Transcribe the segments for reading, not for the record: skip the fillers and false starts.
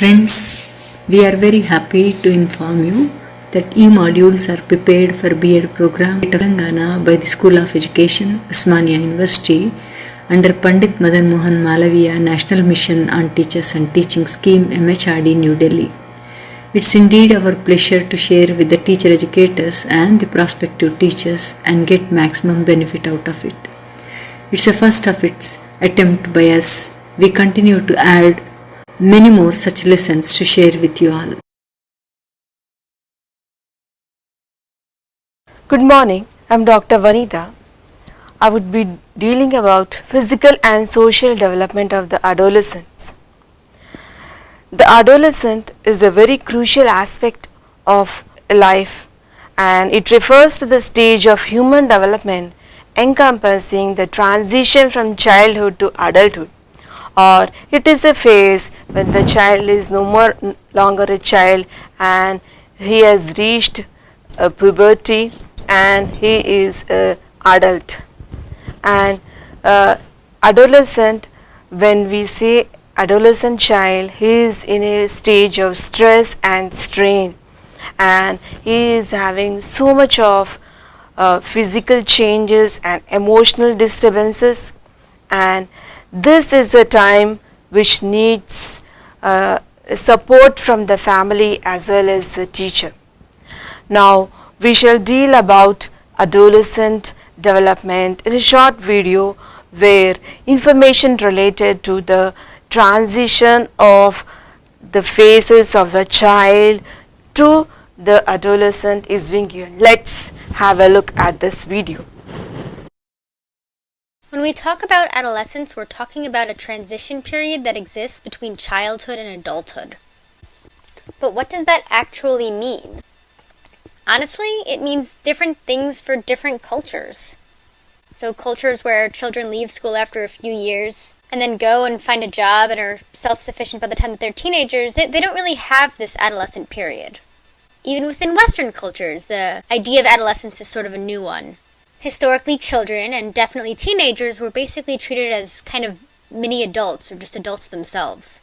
Friends, we are very happy to inform you that e-modules are prepared for B.Ed program at Telangana by the School of Education, Osmania University under Pandit Madan Mohan Malawar National Mission on Teachers and Teaching Scheme MHRD New Delhi. It's indeed our pleasure to share with the teacher educators and the prospective teachers and get maximum benefit out of it. It's a first of its attempt by us. We continue to add many more such lessons to share with you all. Good morning, I'm Dr. Vanita. I would be dealing about physical and social development of the adolescents. The adolescent is a very crucial aspect of life, and it refers to the stage of human development encompassing the transition from childhood to adulthood, or it is a phase when the child is no longer a child and he has reached puberty and he is an adult. And adolescent, when we say adolescent child, he is in a stage of stress and strain, and he is having so much of physical changes and emotional disturbances, and this is a time which needs support from the family as well as the teacher. Now we shall deal about adolescent development in a short video where information related to the transition of the phases of the child to the adolescent is being given. Let's have a look at this video. When we talk about adolescence, we're talking about a transition period that exists between childhood and adulthood. But what does that actually mean? Honestly, it means different things for different cultures. So cultures where children leave school after a few years and then go and find a job and are self-sufficient by the time that they're teenagers, they don't really have this adolescent period. Even within Western cultures, the idea of adolescence is sort of a new one. Historically, children, and definitely teenagers, were basically treated as kind of mini adults, or just adults themselves.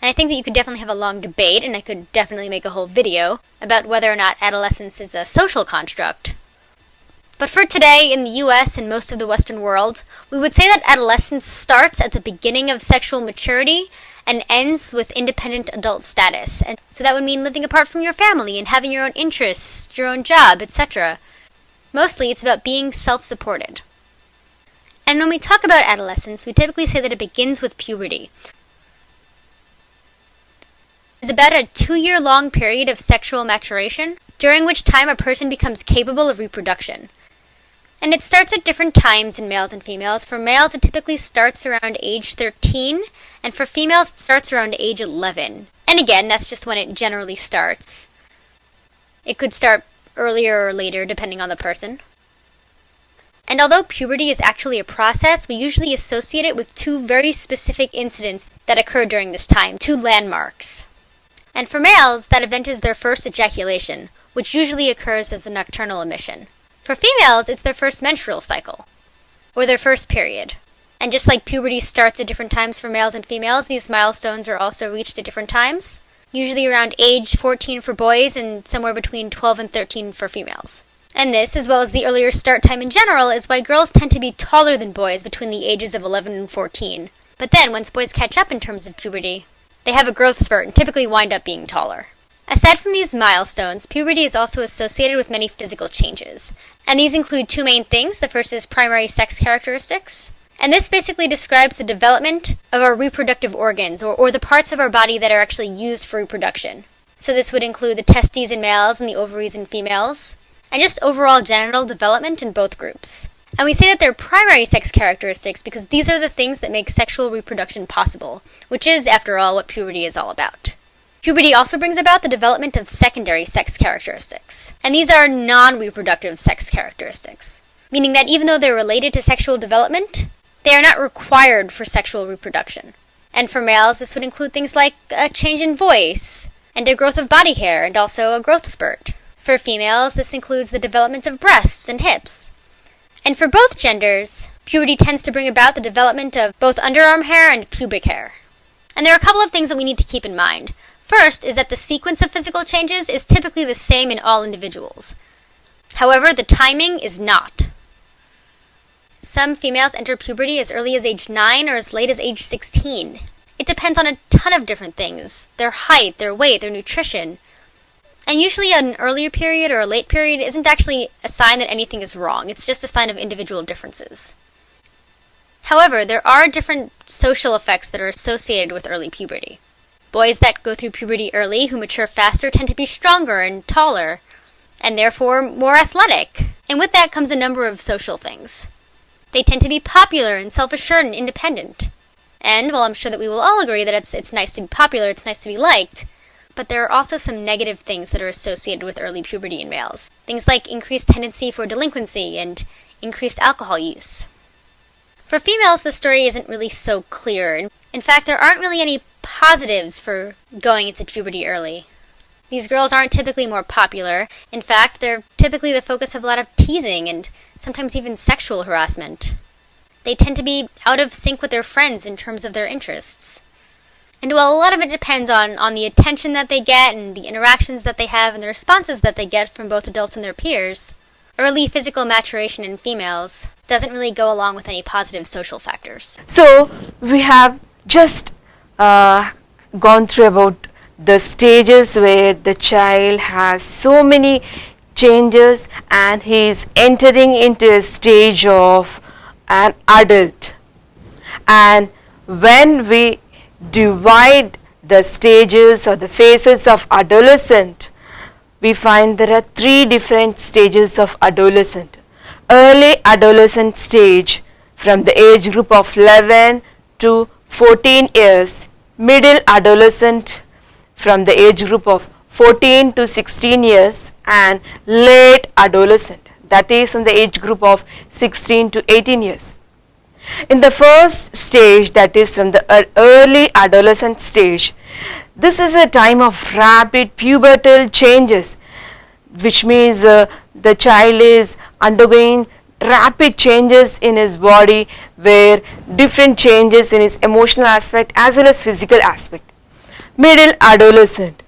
And I think that you could definitely have a long debate, and I could definitely make a whole video, about whether or not adolescence is a social construct. But for today, in the US and most of the Western world, we would say that adolescence starts at the beginning of sexual maturity and ends with independent adult status. And so that would mean living apart from your family and having your own interests, your own job, etc. Mostly, it's about being self-supported. And when we talk about adolescence, we typically say that it begins with puberty. It's about a 2-year-long period of sexual maturation, during which time a person becomes capable of reproduction. And it starts at different times in males and females. For males, it typically starts around age 13, and for females, it starts around age 11. And again, that's just when it generally starts. It could start earlier or later, depending on the person. And although puberty is actually a process, we usually associate it with two very specific incidents that occur during this time, two landmarks. And for males, that event is their first ejaculation, which usually occurs as a nocturnal emission. For females, it's their first menstrual cycle, or their first period. And just like puberty starts at different times for males and females, these milestones are also reached at different times. Usually around age 14 for boys and somewhere between 12 and 13 for females. And this, as well as the earlier start time in general, is why girls tend to be taller than boys between the ages of 11 and 14. But then, once boys catch up in terms of puberty, they have a growth spurt and typically wind up being taller. Aside from these milestones, puberty is also associated with many physical changes. And these include two main things. The first is primary sex characteristics. And this basically describes the development of our reproductive organs, or the parts of our body that are actually used for reproduction. So this would include the testes in males and the ovaries in females, and just overall genital development in both groups. And we say that they're primary sex characteristics because these are the things that make sexual reproduction possible, which is, after all, what puberty is all about. Puberty also brings about the development of secondary sex characteristics, and these are non-reproductive sex characteristics, meaning that even though they're related to sexual development, they are not required for sexual reproduction. And for males, this would include things like a change in voice, and a growth of body hair, and also a growth spurt. For females, this includes the development of breasts and hips. And for both genders, puberty tends to bring about the development of both underarm hair and pubic hair. And there are a couple of things that we need to keep in mind. First is that the sequence of physical changes is typically the same in all individuals. However, the timing is not. Some females enter puberty as early as age 9 or as late as age 16. It depends on a ton of different things: their height, their weight, their nutrition. And usually an earlier period or a late period isn't actually a sign that anything is wrong. It's just a sign of individual differences. However, there are different social effects that are associated with early puberty. Boys that go through puberty early who mature faster tend to be stronger and taller, and therefore more athletic. And with that comes a number of social things. They tend to be popular and self-assured and independent. And while I'm sure that we will all agree that it's nice to be popular, it's nice to be liked, but there are also some negative things that are associated with early puberty in males. Things like increased tendency for delinquency and increased alcohol use. For females, the story isn't really so clear. In fact, there aren't really any positives for going into puberty early. These girls aren't typically more popular. In fact, they're typically the focus of a lot of teasing and sometimes even sexual harassment. They tend to be out of sync with their friends in terms of their interests. And while a lot of it depends on the attention that they get and the interactions that they have and the responses that they get from both adults and their peers, early physical maturation in females doesn't really go along with any positive social factors. So we have just gone through about the stages where the child has so many changes and he is entering into a stage of an adult. And when we divide the stages or the phases of adolescent, we find there are 3 different stages of adolescent. Early adolescent stage from the age group of 11 to 14 years, middle adolescent from the age group of 14 to 16 years, and late adolescent, that is from the age group of 16 to 18 years. In the first stage, that is from the early adolescent stage, this is a time of rapid pubertal changes, which means the child is undergoing rapid changes in his body, where different changes in his emotional aspect as well as physical aspect. Middle adolescent,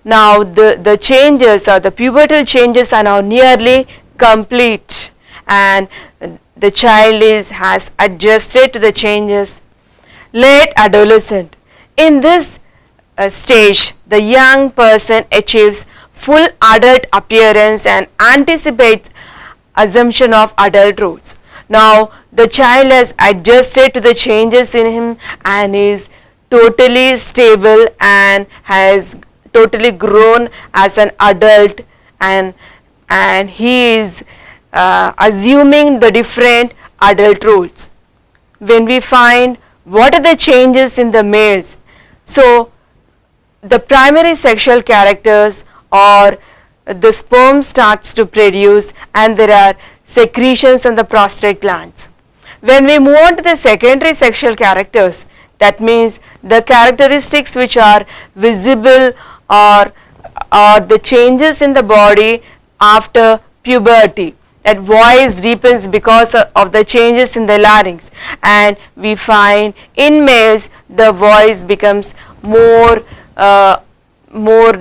now the changes or the pubertal changes are now nearly complete and the child has adjusted to the changes. Late adolescent, in this stage the young person achieves full adult appearance and anticipates assumption of adult roles. Now the child has adjusted to the changes in him and is totally stable and has totally grown as an adult, and he is assuming the different adult roles. When we find what are the changes in the males, so the primary sexual characters or the sperm starts to produce and there are secretions on the prostate glands. When we move on to the secondary sexual characters, that means the characteristics which are visible or the changes in the body after puberty. That voice deepens because of the changes in the larynx, and we find in males the voice becomes more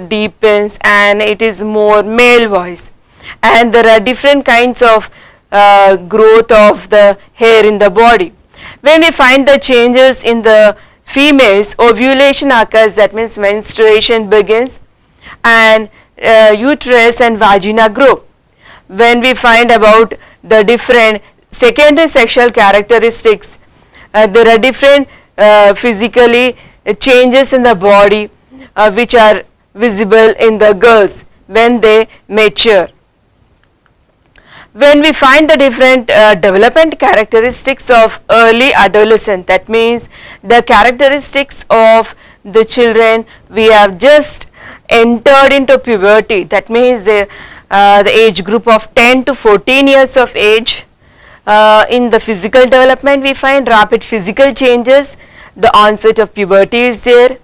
deepens and it is more male voice, and there are different kinds of growth of the hair in the body. When we find the changes in the females, ovulation occurs, that means menstruation begins, and uterus and vagina grow. When we find about the different secondary sexual characteristics, there are different physically changes in the body which are visible in the girls when they mature. When we find the different development characteristics of early adolescent, that means the characteristics of the children we have just entered into puberty, that means the age group of 10 to 14 years of age. In the physical development we find rapid physical changes, the onset of puberty is there,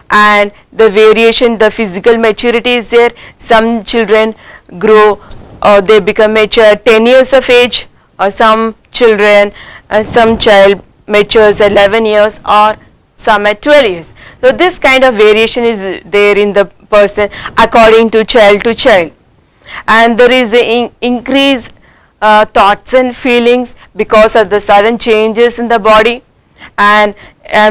and the variation, the physical maturity is there. Some children grow or they become mature at 10 years of age, or some children, some child matures at 11 years or some at 12 years. So this kind of variation is there in the person according to child, and there is an increase thoughts and feelings because of the sudden changes in the body. And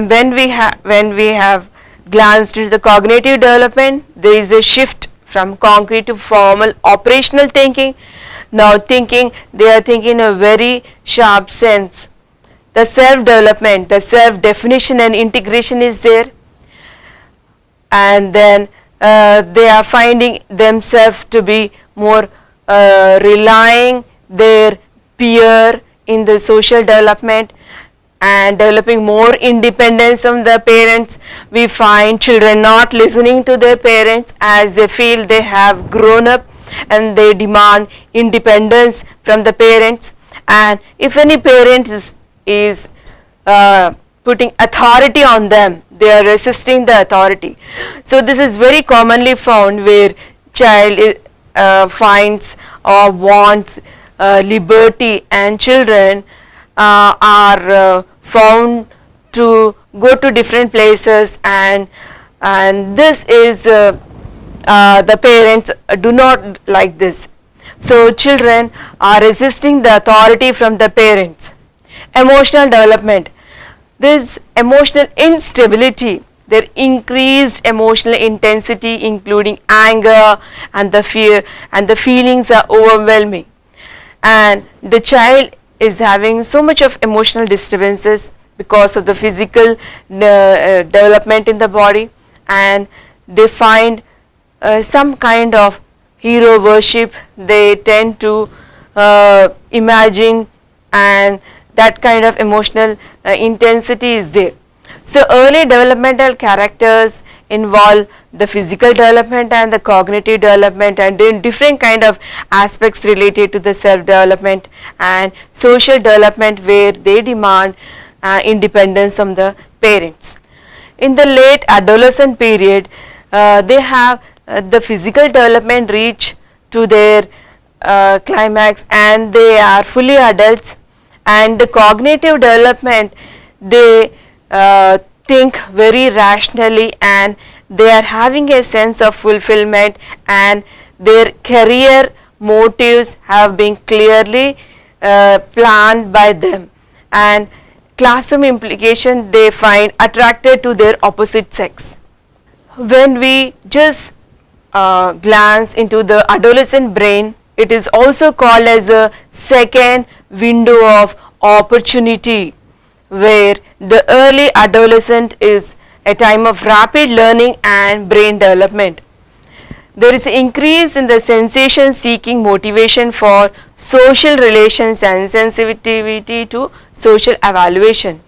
when we have glanced into the cognitive development, there is a shift from concrete to formal operational thinking. Now they are thinking in a very sharp sense. The self-development, the self-definition and integration is there, and then they are finding themselves to be more relying their peer in the social development and developing more independence from the parents. We find children not listening to their parents as they feel they have grown up, and they demand independence from the parents. And if any parent is putting authority on them, they are resisting the authority. So this is very commonly found where child finds or wants liberty, and children are found to go to different places, and this is the parents do not like this. So children are resisting the authority from the parents. Emotional development, there is emotional instability, there increased emotional intensity including anger and the fear, and the feelings are overwhelming, and the child is having so much of emotional disturbances because of the physical development in the body, and they find some kind of hero worship they tend to imagine, and that kind of emotional intensity is there. So early developmental characters involve the physical development and the cognitive development, and different kind of aspects related to the self development and social development where they demand independence from the parents. In the late adolescent period, they have the physical development reach to their climax, and they are fully adults, and the cognitive development, they think very rationally, and they are having a sense of fulfillment, and their career motives have been clearly planned by them, and classroom implication, they find attracted to their opposite sex. When we just glance into the adolescent brain, it is also called as a second window of opportunity, where the early adolescent is a time of rapid learning and brain development. There is an increase in the sensation seeking motivation for social relations and sensitivity to social evaluation.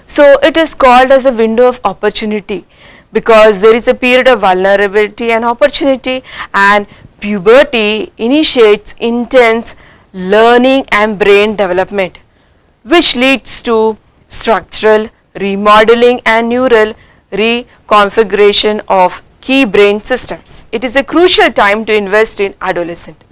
So it is called as a window of opportunity because there is a period of vulnerability and opportunity, and puberty initiates intense learning and brain development, which leads to structural remodeling and neural reconfiguration of key brain systems. It is a crucial time to invest in adolescent.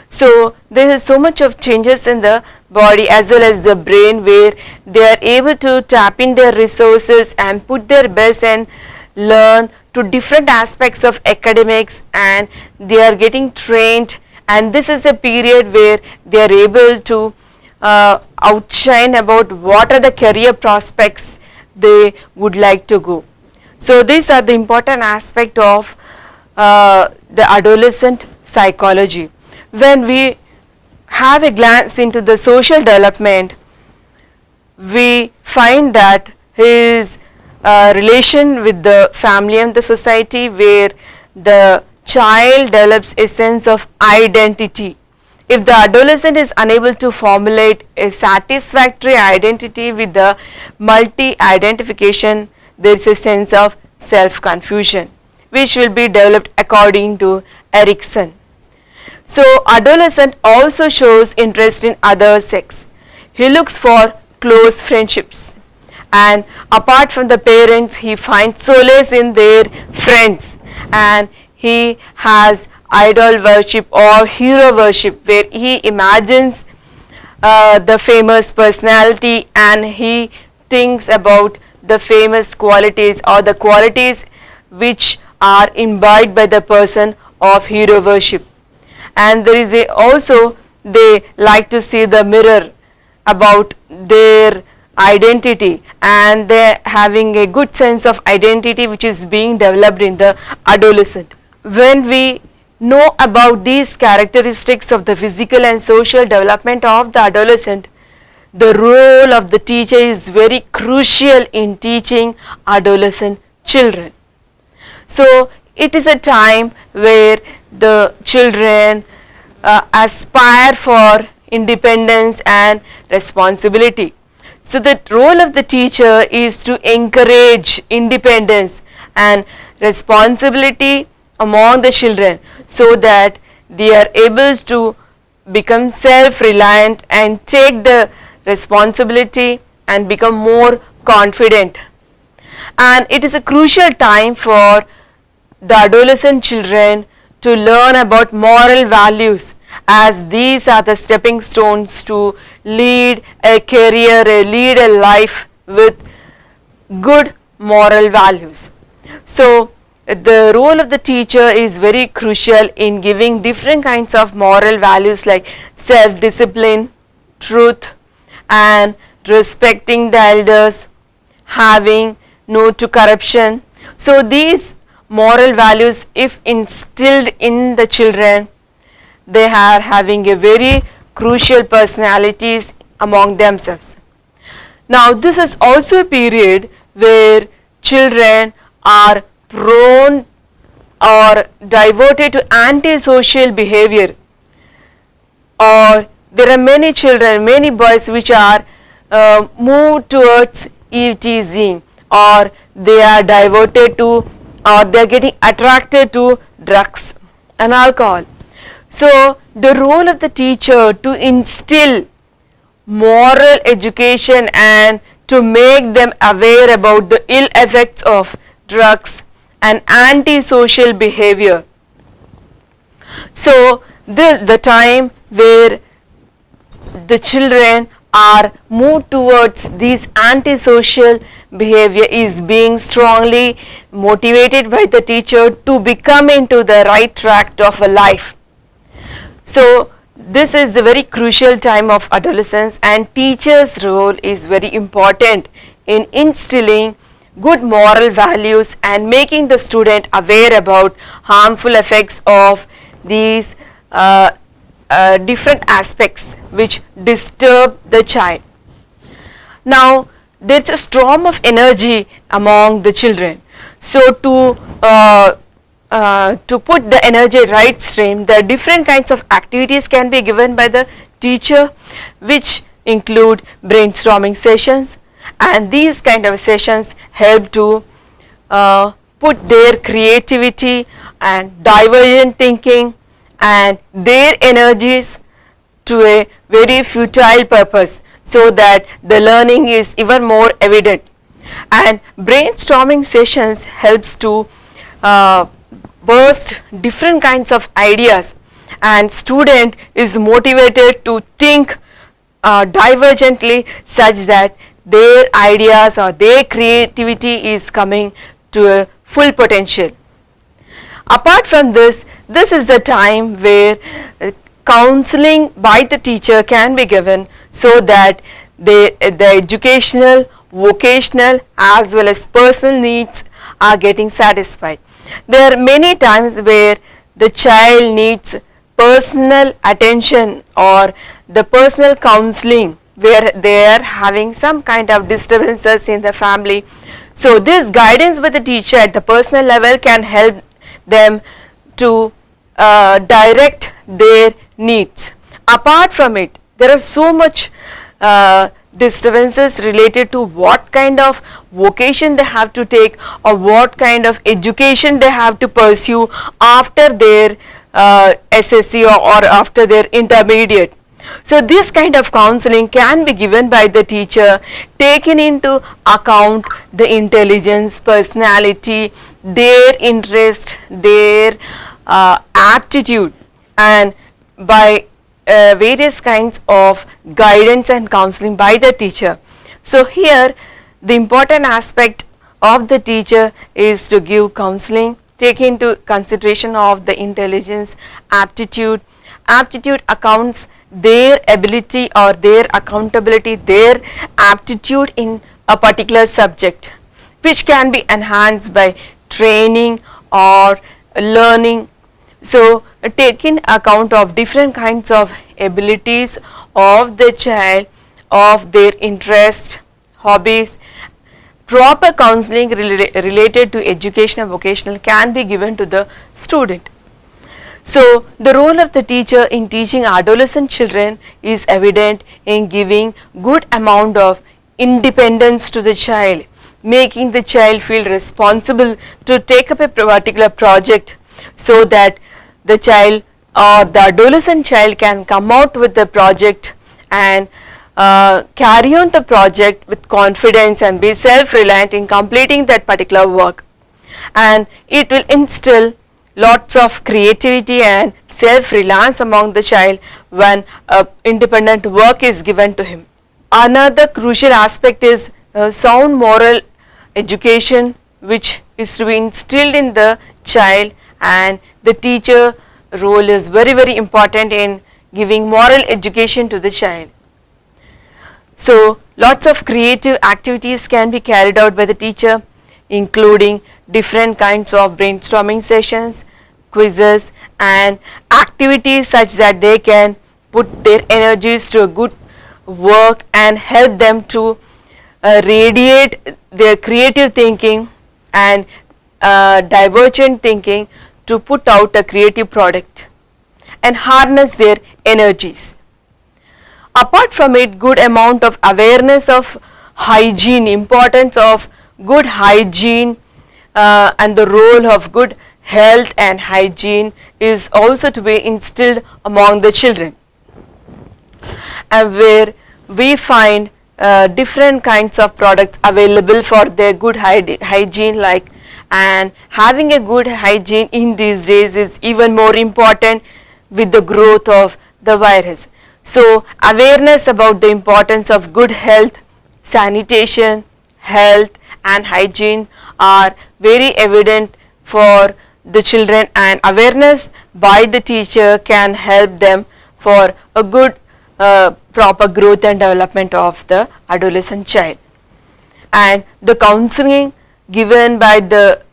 So there is so much of changes in the body as well as the brain, where they are able to tap in their resources and put their best and learn to different aspects of academics, and they are getting trained, and this is a period where they are able to outshine about what are the career prospects they would like to go. So these are the important aspect of the adolescent psychology. When we have a glance into the social development, we find that his relation with the family and the society, where the child develops a sense of identity. If the adolescent is unable to formulate a satisfactory identity with the multi-identification, there is a sense of self-confusion, which will be developed according to Erikson. So adolescent also shows interest in other sex. He looks for close friendships, and apart from the parents, he finds solace in their friends, and he has idol worship or hero worship, where he imagines the famous personality and he thinks about the famous qualities or the qualities which are imbibed by the person of hero worship. And there is also they like to see the mirror about their identity, and they having a good sense of identity which is being developed in the adolescent. When we know about these characteristics of the physical and social development of the adolescent, the role of the teacher is very crucial in teaching adolescent children. So it is a time where the children aspire for independence and responsibility. So the role of the teacher is to encourage independence and responsibility among the children, so that they are able to become self-reliant and take the responsibility and become more confident. And it is a crucial time for the adolescent children to learn about moral values, as these are the stepping stones to lead a career, lead a life with good moral values. So the role of the teacher is very crucial in giving different kinds of moral values like self-discipline, truth, and respecting the elders, having no to corruption. So these moral values, if instilled in the children, they are having a very crucial personalities among themselves. Now this is also a period where children are prone or diverted to antisocial behavior, or there are many children, many boys which are moved towards teasing, or they are diverted to, or they are getting attracted to drugs and alcohol. So the role of the teacher to instill moral education and to make them aware about the ill effects of drugs and antisocial behavior. So this the time where the children are moved towards these antisocial behavior is being strongly motivated by the teacher to become into the right track of a life. So this is the very crucial time of adolescence, and teacher's role is very important in instilling good moral values and making the student aware about harmful effects of these different aspects which disturb the child. Now there is a storm of energy among the children. So to put the energy right stream, the different kinds of activities can be given by the teacher, which include brainstorming sessions, and these kind of sessions help to put their creativity and divergent thinking and their energies to a very futile purpose, so that the learning is even more evident. And brainstorming sessions helps to burst different kinds of ideas, and student is motivated to think divergently, such that their ideas or their creativity is coming to a full potential. Apart from this, this is the time where counseling by the teacher can be given, so that the educational, vocational as well as personal needs are getting satisfied. There are many times where the child needs personal attention or the personal counseling, where they are having some kind of disturbances in the family. So this guidance by the teacher at the personal level can help them to direct their needs. Apart from it, there are so much disturbances related to what kind of vocation they have to take, or what kind of education they have to pursue after their SSC or after their intermediate. So this kind of counseling can be given by the teacher, taking into account the intelligence, personality, their interest, their aptitude, and by various kinds of guidance and counseling by the teacher. So here the important aspect of the teacher is to give counseling, take into consideration of the intelligence, aptitude. Aptitude accounts their ability or their accountability, their aptitude in a particular subject, which can be enhanced by training or learning. So taking account of different kinds of abilities of the child, of their interest, hobbies, proper counseling related to education and vocational can be given to the student. So the role of the teacher in teaching adolescent children is evident in giving good amount of independence to the child, making the child feel responsible to take up a particular project, so that the child or the adolescent child can come out with the project and carry on the project with confidence and be self-reliant in completing that particular work. And it will instill lots of creativity and self-reliance among the child when independent work is given to him. Another crucial aspect is sound moral education, which is to be instilled in the child, and the teacher role is very important in giving moral education to the child. So lots of creative activities can be carried out by the teacher, including different kinds of brainstorming sessions, quizzes, and activities such that they can put their energies to a good work and help them to radiate their creative thinking and divergent thinking to put out a creative product and harness their energies. Apart from it, good amount of awareness of hygiene, importance of good hygiene and the role of good health and hygiene is also to be instilled among the children, and where we find different kinds of products available for their good hygiene, like, and having a good hygiene in these days is even more important with the growth of the virus. So awareness about the importance of good health, sanitation, health and hygiene are very evident for the children, and awareness by the teacher can help them for a good proper growth and development of the adolescent child. And the counseling given by the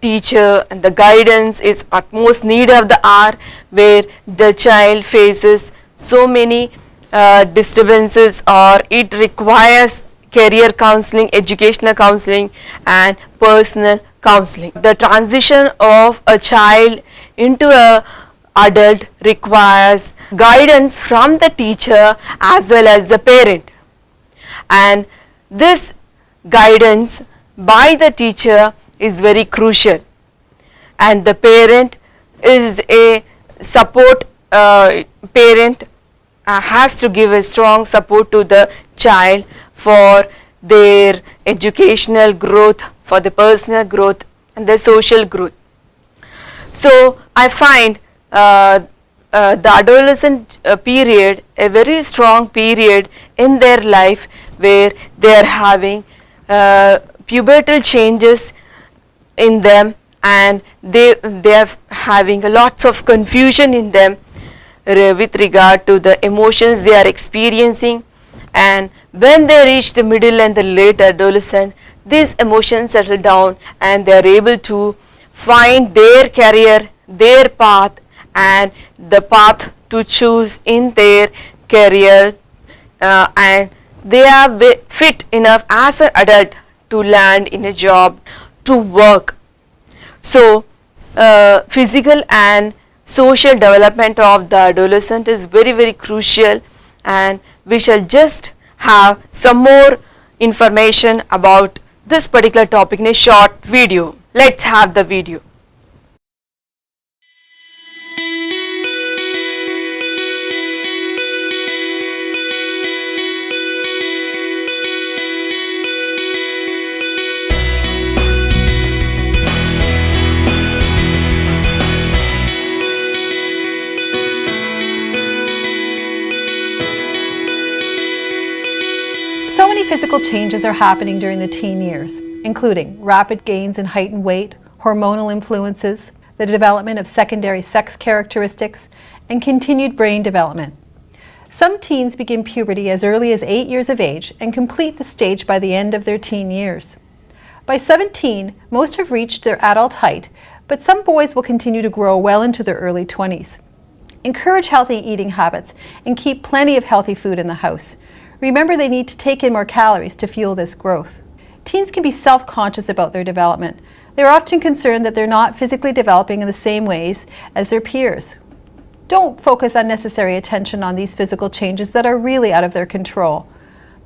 teacher and the guidance is utmost need of the hour, where the child faces so many disturbances, or it requires career counseling, educational counseling and personal counseling. The transition of a child into a adult requires guidance from the teacher as well as the parent, and this guidance by the teacher is very crucial, and the parent is a support parent has to give a strong support to the child for their educational growth, for the personal growth and the social growth. So I find the adolescent period a very strong period in their life, where they are having pubertal changes in them, and they are having lots of confusion in them with regard to the emotions they are experiencing. And when they reach the middle and the late adolescent, these emotions settle down and they are able to find their career, their path, and the path to choose in their career, and they are fit enough as an adult to land in a job, to work. So physical and social development of the adolescent is very crucial, and we shall just have some more information about this particular topic in a short video. Let's have the video. physical changes are happening during the teen years, including rapid gains in height and weight, hormonal influences, the development of secondary sex characteristics, and continued brain development. Some teens begin puberty as early as 8 years of age and complete the stage by the end of their teen years. By 17, most have reached their adult height, but some boys will continue to grow well into their early 20s. Encourage healthy eating habits and keep plenty of healthy food in the house. Remember, they need to take in more calories to fuel this growth. Teens can be self-conscious about their development. They're often concerned that they're not physically developing in the same ways as their peers. Don't focus unnecessary attention on these physical changes that are really out of their control.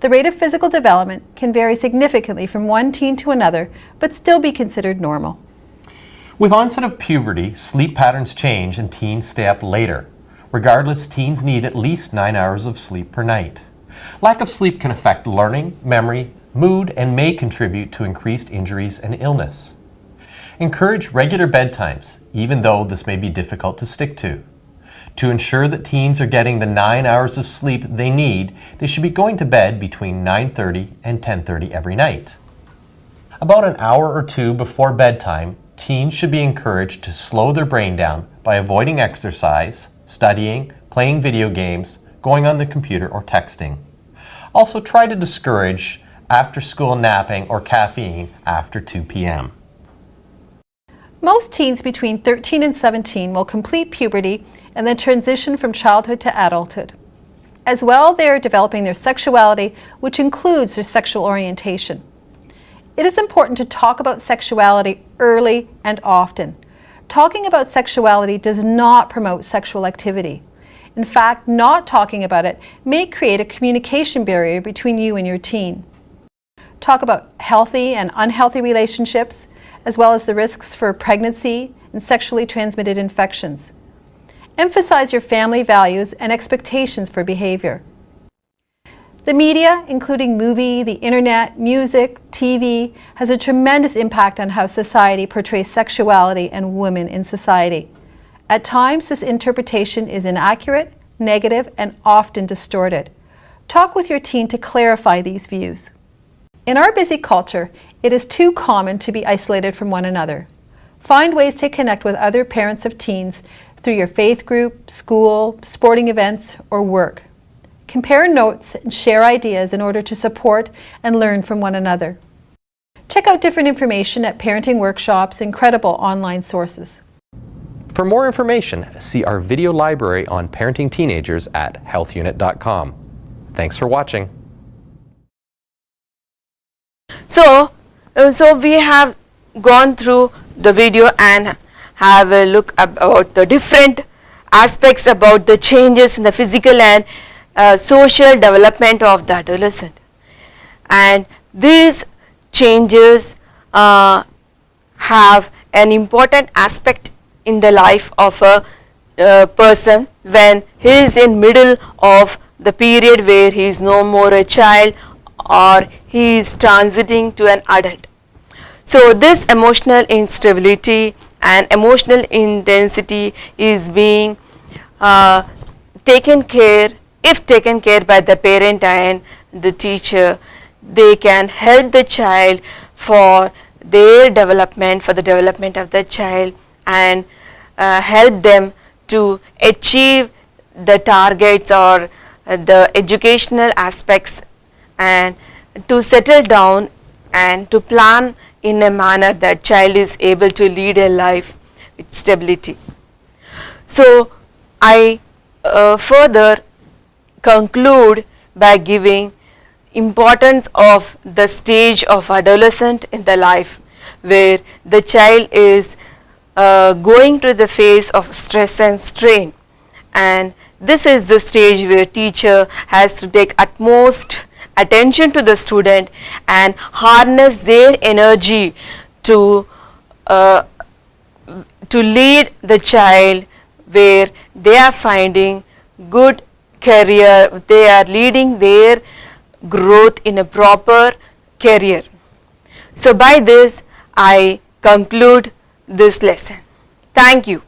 The rate of physical development can vary significantly from one teen to another, but still be considered normal. With onset of puberty, sleep patterns change and teens stay up later. Regardless, teens need at least 9 hours of sleep per night. Lack of sleep can affect learning, memory, mood, and may contribute to increased injuries and illness. Encourage regular bedtimes, even though this may be difficult to stick to. To ensure that teens are getting the 9 hours of sleep they need, they should be going to bed between 9:30 and 10:30 every night. About an hour or two before bedtime, teens should be encouraged to slow their brain down by avoiding exercise, studying, playing video games, going on the computer, or texting. Also, try to discourage after-school napping or caffeine after 2 p.m. Most teens between 13 and 17 will complete puberty and then transition from childhood to adulthood. As well, they are developing their sexuality, which includes their sexual orientation. It is important to talk about sexuality early and often. Talking about sexuality does not promote sexual activity. In fact, not talking about it may create a communication barrier between you and your teen. Talk about healthy and unhealthy relationships, as well as the risks for pregnancy and sexually transmitted infections. Emphasize your family values and expectations for behavior. The media, including movie, the internet, music, TV, has a tremendous impact on how society portrays sexuality and women in society. At times, this interpretation is inaccurate, negative, and often distorted. Talk with your teen to clarify these views. In our busy culture, it is too common to be isolated from one another. Find ways to connect with other parents of teens through your faith group, school, sporting events, or work. Compare notes and share ideas in order to support and learn from one another. Check out different information at parenting workshops and credible online sources. For more information, see our video library on parenting teenagers at healthunit.com. Thanks for watching. So we have gone through the video and have a look about the different aspects about the changes in the physical and social development of the adolescent. And these changes have an important aspect in the life of a person when he is in middle of the period where he is no more a child or he is transiting to an adult. So this emotional instability and emotional intensity is being taken care, if taken care by the parent and the teacher, they can help the child for their development, for the development of the child, and help them to achieve the targets or the educational aspects, and to settle down and to plan in a manner that child is able to lead a life with stability. So I further conclude by giving importance of the stage of adolescent in the life, where the child is going through the phase of stress and strain, and this is the stage where teacher has to take utmost attention to the student and harness their energy to lead the child where they are finding good career, they are leading their growth in a proper career. So by this I conclude this lesson. Thank you.